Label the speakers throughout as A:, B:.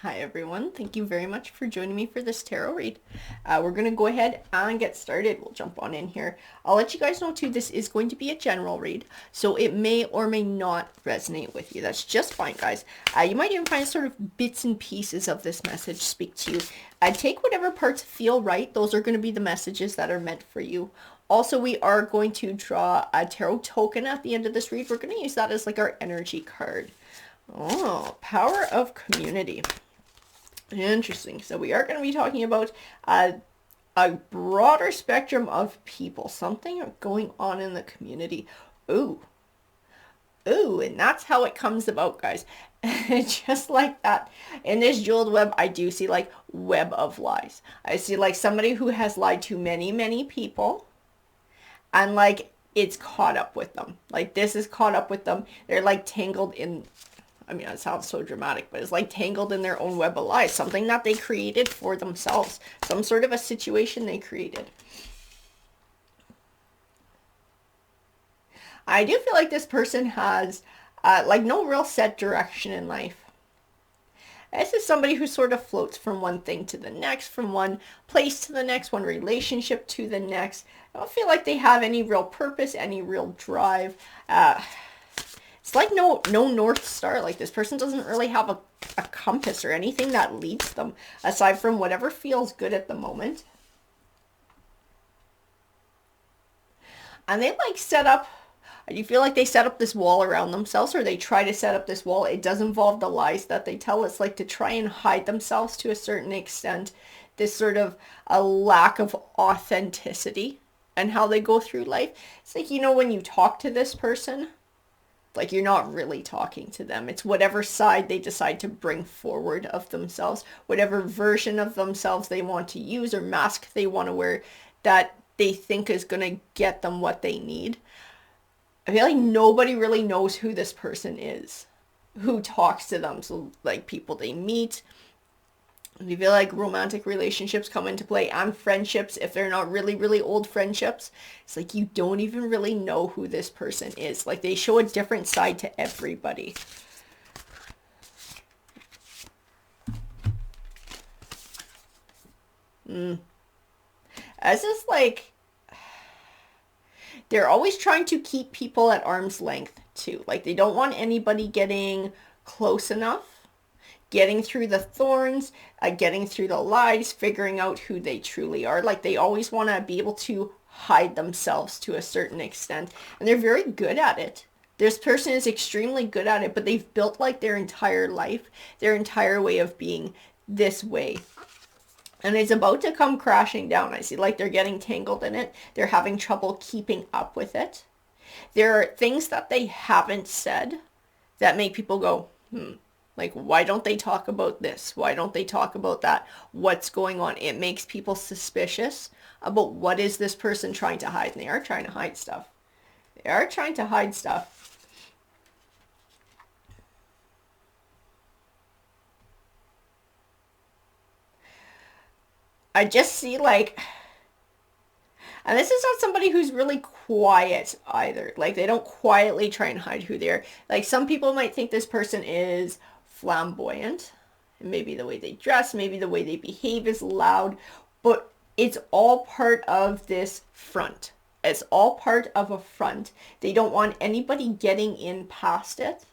A: Hi everyone, thank you very much for joining me for this tarot read. We're going to go ahead and get started. We'll jump on in here. I'll let you guys know too, this is going to be a general read, so it may or may not resonate with you. That's just fine, guys. You might even find sort of bits and pieces of this message speak to you. Take whatever parts feel right. Those are going to be the messages that are meant for you. Also, we are going to draw a tarot token at the end of this read. We're going to use that as like our energy card. Oh, power of community. Interesting. So we are going to be talking about a broader spectrum of people. Something going on in the community. Ooh. Ooh, and that's how it comes about, guys. Just like that. In this jeweled web, I do see like web of lies. I see like somebody who has lied to many, many people. And like it's caught up with them. Like this is caught up with them. They're like tangled in, I mean, it sounds so dramatic, but it's like tangled in their own web of lies, something that they created for themselves, some sort of a situation they created. I do feel like this person has like no real set direction in life. This is somebody who sort of floats from one thing to the next, from one place to the next, one relationship to the next. I don't feel like they have any real purpose, any real drive. It's like no North Star. Like this person doesn't really have a compass or anything that leads them aside from whatever feels good at the moment. And they like set up, do you feel like they set up this wall around themselves, or they try to set up this wall? It does involve the lies that they tell. It's like to try and hide themselves to a certain extent. This sort of a lack of authenticity and how they go through life. It's like, you know, when you talk to this person, like you're not really talking to them. It's whatever side they decide to bring forward of themselves, whatever version of themselves they want to use or mask they want to wear that they think is going to get them what they need. I feel like nobody really knows who this person is, who talks to them. So like people they meet, you feel like romantic relationships come into play, and friendships, if they're not really, really old friendships. It's like you don't even really know who this person is. Like they show a different side to everybody. As is like, they're always trying to keep people at arm's length too. Like they don't want anybody getting close enough, getting through the thorns, getting through the lies, figuring out who they truly are. Like they always want to be able to hide themselves to a certain extent. And they're very good at it. This person is extremely good at it, but they've built like their entire life, their entire way of being this way. And it's about to come crashing down. I see like they're getting tangled in it. They're having trouble keeping up with it. There are things that they haven't said that make people go, like, why don't they talk about this? Why don't they talk about that? What's going on? It makes people suspicious about what is this person trying to hide. And they are trying to hide stuff. They are trying to hide stuff. I just see like, and this is not somebody who's really quiet either. Like they don't quietly try and hide who they are. Like some people might think this person is flamboyant. Maybe the way they dress, maybe the way they behave is loud, but it's all part of this front. It's all part of a front. They don't want anybody getting in past it.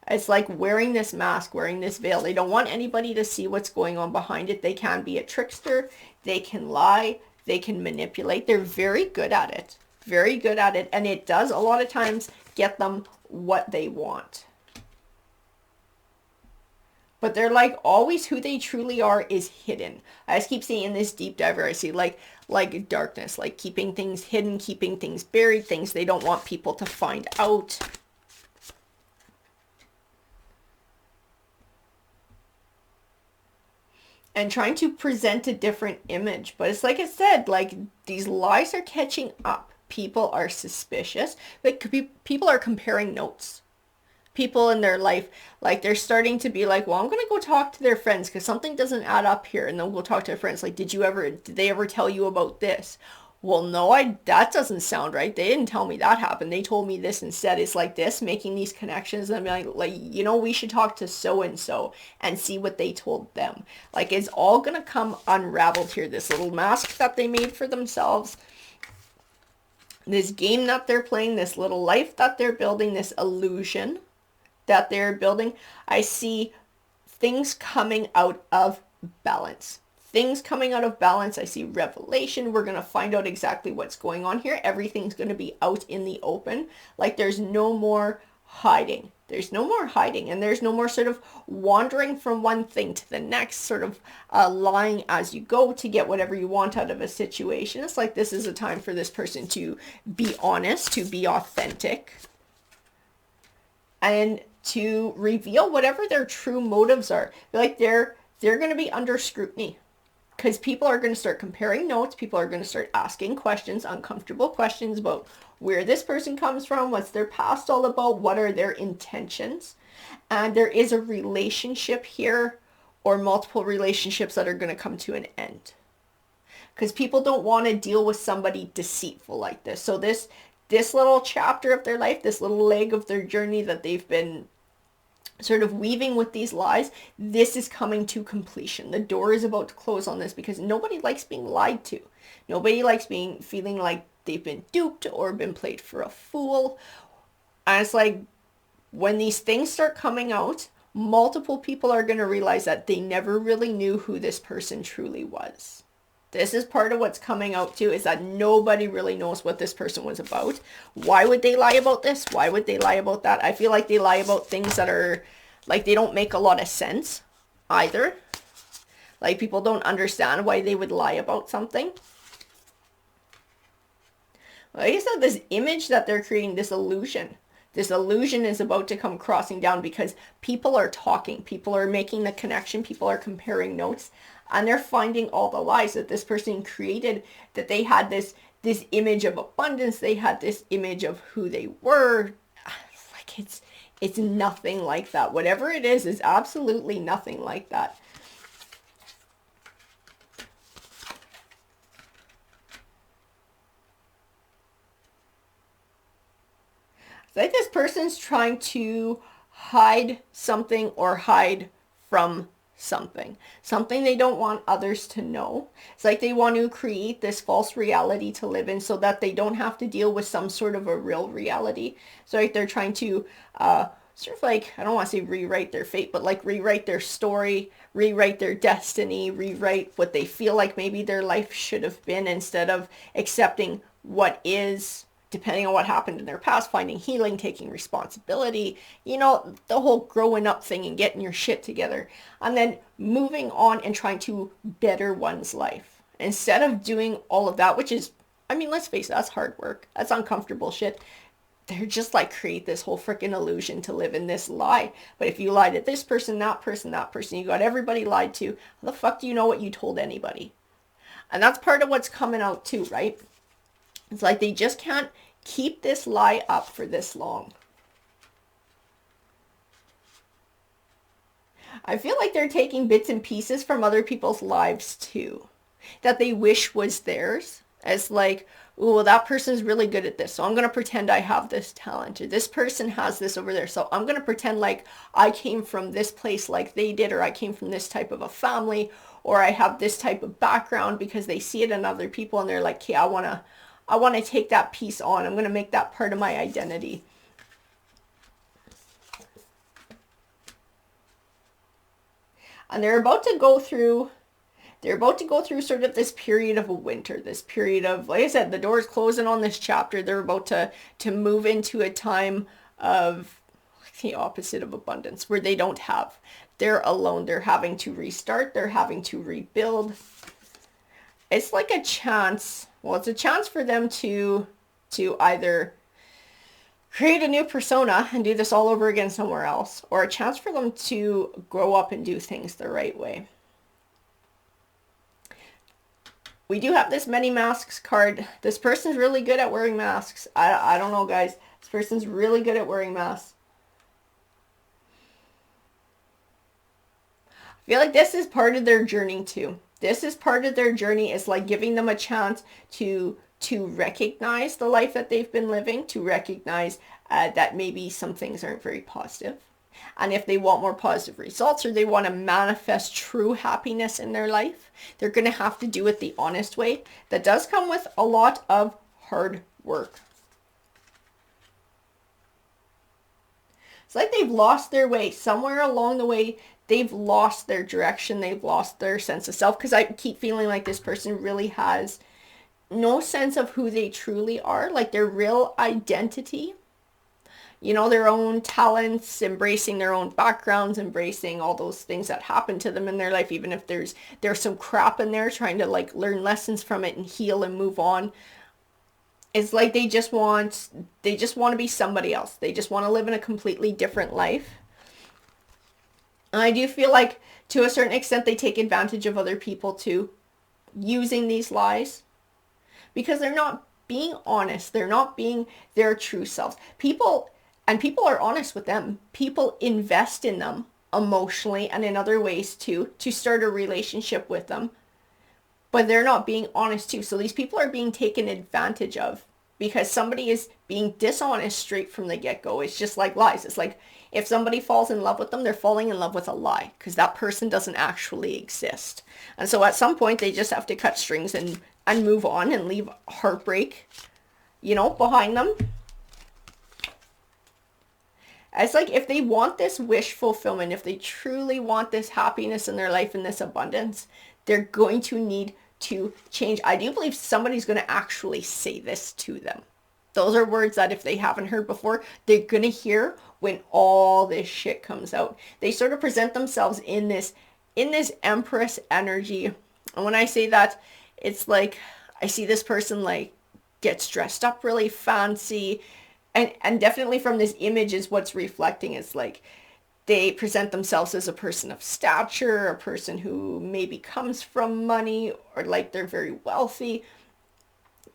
A: It's like wearing this mask, wearing this veil. They don't want anybody to see what's going on behind it. They can be a trickster. They can lie. They can manipulate. They're very good at it. Very good at it. And it does a lot of times get them what they want. But they're like always who they truly are is hidden. I just keep seeing in this deep diver, I see like darkness, like keeping things hidden, keeping things buried, things they don't want people to find out. And trying to present a different image. But it's like I said, like these lies are catching up. People are suspicious. Like people are comparing notes. People in their life, like they're starting to be like, well, I'm going to go talk to their friends because something doesn't add up here. And they'll go talk to their friends. Like, did they ever tell you about this? well, no, that doesn't sound right. They didn't tell me that happened. They told me this instead. It's like this, making these connections. And I'm like, we should talk to so and so and see what they told them. Like, it's all gonna come unraveled here. This little mask that they made for themselves, this game that they're playing, this little life that they're building, this illusion that they're building. I see things coming out of balance. Things coming out of balance. I see revelation. We're going to find out exactly what's going on here. Everything's going to be out in the open. Like, there's no more hiding. There's no more hiding, and there's no more sort of wandering from one thing to the next, sort of lying as you go to get whatever you want out of a situation. It's like this is a time for this person to be honest, to be authentic, and to reveal whatever their true motives are. Like, they're going to be under scrutiny, because people are going to start comparing notes. People are going to start asking questions, uncomfortable questions about where this person comes from, what's their past all about, what are their intentions. And there is a relationship here, or multiple relationships that are going to come to an end. Because people don't want to deal with somebody deceitful like this. So this little chapter of their life, this little leg of their journey that they've been sort of weaving with these lies, this is coming to completion. The door is about to close on this, because nobody likes being lied to. Nobody likes feeling like they've been duped or been played for a fool. And it's like, when these things start coming out, multiple people are going to realize that they never really knew who this person truly was. This is part of what's coming out too, is that nobody really knows what this person was about. Why would they lie about this? Why would they lie about that? I feel like they lie about things that are, like, they don't make a lot of sense either. Like, people don't understand why they would lie about something. Like I said, this image that they're creating, this illusion is about to come crossing down, because people are talking. People are making the connection. People are comparing notes. And they're finding all the lies that this person created, that they had this image of abundance. They had this image of who they were. Like, it's nothing like that. Whatever it is absolutely nothing like that. It's like this person's trying to hide something, or hide from something they don't want others to know. It's like they want to create this false reality to live in, so that they don't have to deal with some sort of a real reality. So like they're trying to sort of, like, I don't want to say rewrite their fate, but like rewrite their story, rewrite their destiny, rewrite what they feel like maybe their life should have been, instead of accepting what is, depending on what happened in their past, finding healing, taking responsibility, the whole growing up thing and getting your shit together, and then moving on and trying to better one's life. Instead of doing all of that, which is, I mean, let's face it, that's hard work. That's uncomfortable shit. They're just like, create this whole freaking illusion to live in this lie. But if you lied to this person, that person, you got everybody lied to, how the fuck do you know what you told anybody? And that's part of what's coming out too, right? It's like they just can't keep this lie up for this long. I feel like they're taking bits and pieces from other people's lives too, that they wish was theirs. As like, oh, well, that person's really good at this, so I'm going to pretend I have this talent. Or this person has this over there, so I'm going to pretend like I came from this place like they did, or I came from this type of a family, or I have this type of background, because they see it in other people and they're like, okay, I want to take that piece on. I'm going to make that part of my identity. And they're about to go through sort of this period of a winter, this period of, like I said, the door's closing on this chapter. They're about to move into a time of the opposite of abundance, where they don't have. They're alone. They're having to restart. They're having to rebuild. It's like a chance. Well, it's a chance for them to either create a new persona and do this all over again somewhere else, or a chance for them to grow up and do things the right way. We do have this many masks card. This person's really good at wearing masks. I don't know, guys. This person's really good at wearing masks. I feel like this is part of their journey too. This is part of their journey. It's like giving them a chance to to recognize the life that they've been living, to recognize that maybe some things aren't very positive. And if they want more positive results or they want to manifest true happiness in their life, they're going to have to do it the honest way. That does come with a lot of hard work. It's like they've lost their way. Somewhere along the way, they've lost their direction. They've lost their sense of self, because I keep feeling like this person really has no sense of who they truly are, like their real identity. You know, their own talents, embracing their own backgrounds, embracing all those things that happen to them in their life, even if there's some crap in there, trying to like learn lessons from it and heal and move on. It's like they just want to be somebody else. They just want to live in a completely different life. And I do feel like to a certain extent they take advantage of other people too, using these lies, because they're not being honest. They're not being their true selves. People are honest with them. People invest in them emotionally and in other ways too, to start a relationship with them. But they're not being honest too. So these people are being taken advantage of because somebody is being dishonest straight from the get-go. It's just like lies. It's like if somebody falls in love with them, they're falling in love with a lie, because that person doesn't actually exist. And so at some point they just have to cut strings and move on and leave heartbreak, behind them. It's like if they want this wish fulfillment, if they truly want this happiness in their life and this abundance, they're going to need to change. I do believe somebody's going to actually say this to them. Those are words that if they haven't heard before, they're going to hear when all this shit comes out. They sort of present themselves in this Empress energy. And when I say that, it's like I see this person like gets dressed up really fancy. And definitely from this image is what's reflecting. It's like they present themselves as a person of stature, a person who maybe comes from money, or like they're very wealthy.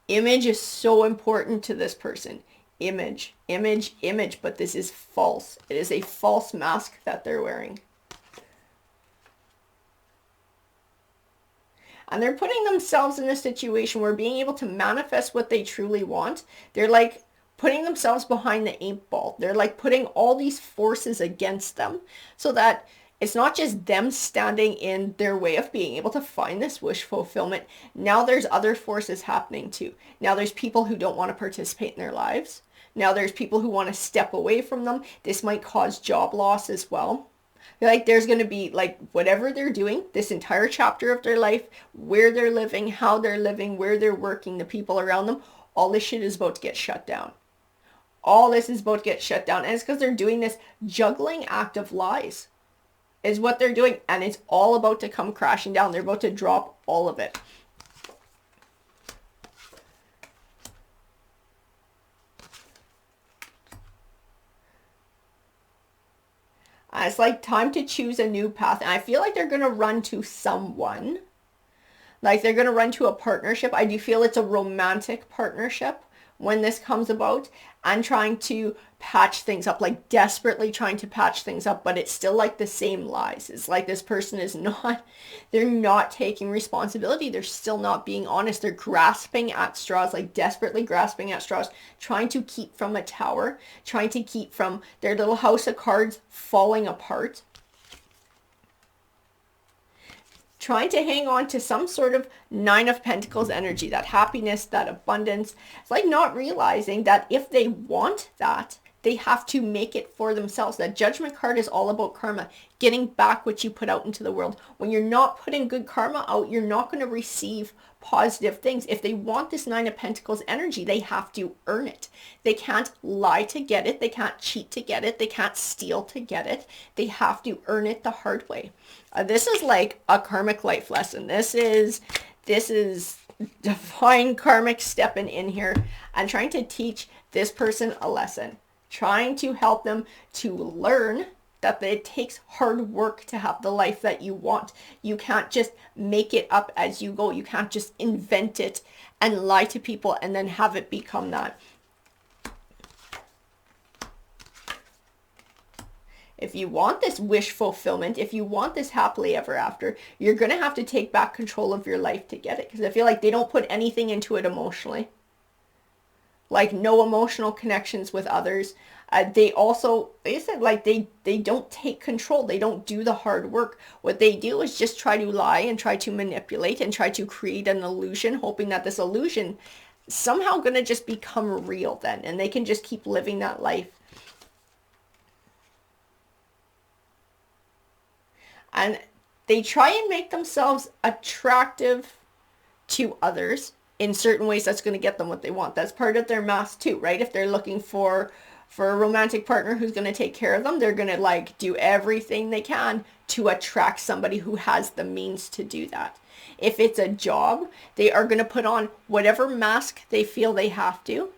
A: Image is so important to this person. Image, image, image, but this is false. It is a false mask that they're wearing. And they're putting themselves in a situation where being able to manifest what they truly want, they're like putting themselves behind the 8 ball. They're like putting all these forces against them, so that it's not just them standing in their way of being able to find this wish fulfillment. Now there's other forces happening too. Now there's people who don't want to participate in their lives. Now there's people who want to step away from them. This might cause job loss as well. Like there's going to be like whatever they're doing, this entire chapter of their life, where they're living, how they're living, where they're working, the people around them, all this shit is about to get shut down. All this is about to get shut down. And it's because they're doing this juggling act of lies is what they're doing. And it's all about to come crashing down. They're about to drop all of it. And it's like time to choose a new path. And I feel like they're going to run to someone. Like they're going to run to a partnership. I do feel it's a romantic partnership when this comes about, and trying to patch things up, like desperately trying to patch things up, but it's still like the same lies. It's like this person is not, they're not taking responsibility. They're still not being honest. They're grasping at straws, like desperately grasping at straws, trying to keep from a tower, trying to keep from their little house of cards falling apart. Trying to hang on to some sort of 9 of Pentacles energy, that happiness, that abundance. It's like not realizing that if they want that, they have to make it for themselves. That Judgment card is all about karma, getting back what you put out into the world. When you're not putting good karma out, you're not going to receive positive things. If they want this 9 of Pentacles energy, they have to earn it. They can't lie to get it. They can't cheat to get it. They can't steal to get it. They have to earn it the hard way. This is like a karmic life lesson. This is divine karmic stepping in here and trying to teach this person a lesson. Trying to help them to learn that it takes hard work to have the life that you want. You can't just make it up as you go. You can't just invent it and lie to people and then have it become that. If you want this wish fulfillment, if you want this happily ever after, you're going to have to take back control of your life to get it. Because I feel like they don't put anything into it emotionally. like no emotional connections with others. They also, like I said, like they don't take control. They don't do the hard work. What they do is just try to lie and try to manipulate and try to create an illusion, hoping that this illusion somehow gonna just become real then, and they can just keep living that life. And they try and make themselves attractive to others in certain ways. That's going to get them what they want. That's part of their mask too, right? If they're looking for a romantic partner who's going to take care of them, they're going to like do everything they can to attract somebody who has the means to do that. If it's a job, they are going to put on whatever mask they feel they have to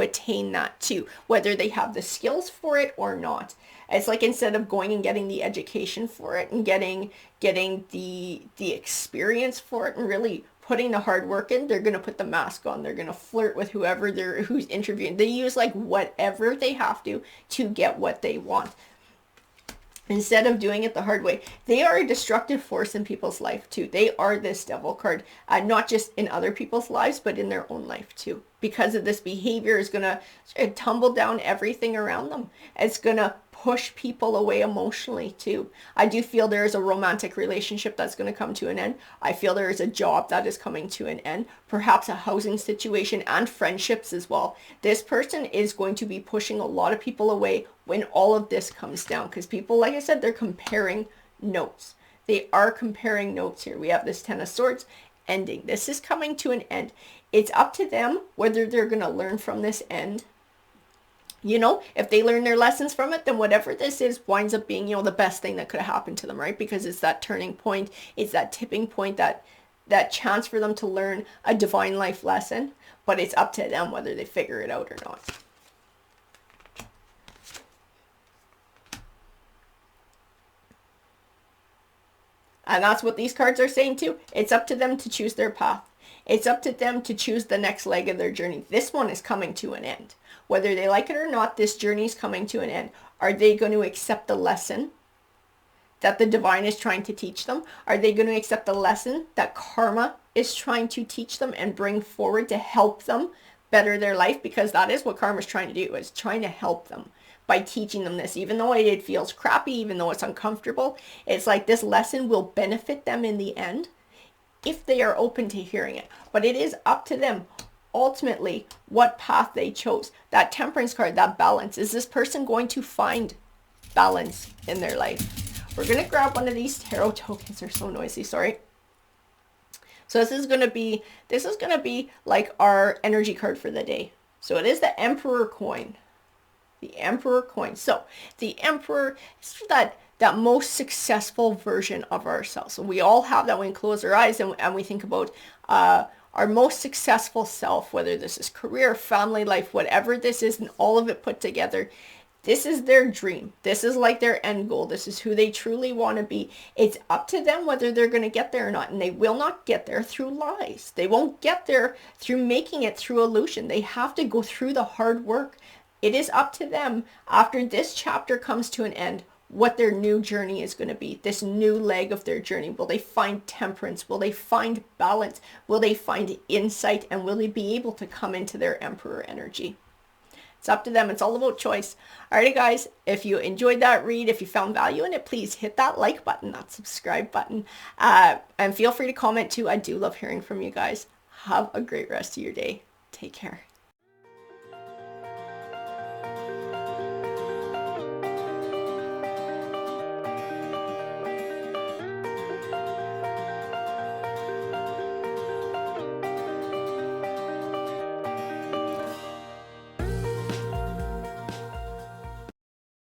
A: attain that too, whether they have the skills for it or not. It's like instead of going and getting the education for it and getting the experience for it and really putting the hard work in, they're going to put the mask on. They're going to flirt with who's interviewing. They use like whatever they have to get what they want, instead of doing it the hard way. They are a destructive force in people's life too. They are this devil card, not just in other people's lives, but in their own life too. Because of this behavior is going to tumble down everything around them. It's going to push people away emotionally too. I do feel there is a romantic relationship that's going to come to an end. I feel there is a job that is coming to an end, perhaps a housing situation and friendships as well. This person is going to be pushing a lot of people away when all of this comes down, because people, like I said, they're comparing notes. They are comparing notes here. We have this Ten of Swords ending. This is coming to an end. It's up to them whether they're going to learn from this end. You know, if they learn their lessons from it, then whatever this is winds up being, the best thing that could have happened to them, right? Because it's that turning point, it's that tipping point, that chance for them to learn a divine life lesson. But it's up to them whether they figure it out or not. And that's what these cards are saying too. It's up to them to choose their path. It's up to them to choose the next leg of their journey. This one is coming to an end. Whether they like it or not, this journey is coming to an end. Are they going to accept the lesson that the divine is trying to teach them? Are they going to accept the lesson that karma is trying to teach them and bring forward to help them better their life? Because that is what karma is trying to do, is trying to help them by teaching them this. Even though it feels crappy, even though it's uncomfortable, it's like this lesson will benefit them in the end if they are open to hearing it. But it is up to them ultimately what path they chose. That Temperance card, that balance. Is this person going to find balance in their life? We're going to grab one of these tarot tokens. They're so noisy, sorry. So this is going to be like our energy card for the day. So it is the Emperor coin. The Emperor coin. So the Emperor is that most successful version of ourselves. So we all have that when we close our eyes and we think about our most successful self, whether this is career, family life, whatever this is, and all of it put together. This is their dream. This is like their end goal. This is who they truly want to be. It's up to them whether they're going to get there or not. And they will not get there through lies. They won't get there through making it through illusion. They have to go through the hard work. It is up to them after this chapter comes to an end what their new journey is going to be, this new leg of their journey. Will they find temperance? Will they find balance? Will they find insight? And will they be able to come into their Emperor energy? It's up to them. It's all about choice. Alrighty guys, if you enjoyed that read, if you found value in it, please hit that like button, that subscribe button, and feel free to comment too. I do love hearing from you guys. Have a great rest of your day. Take care.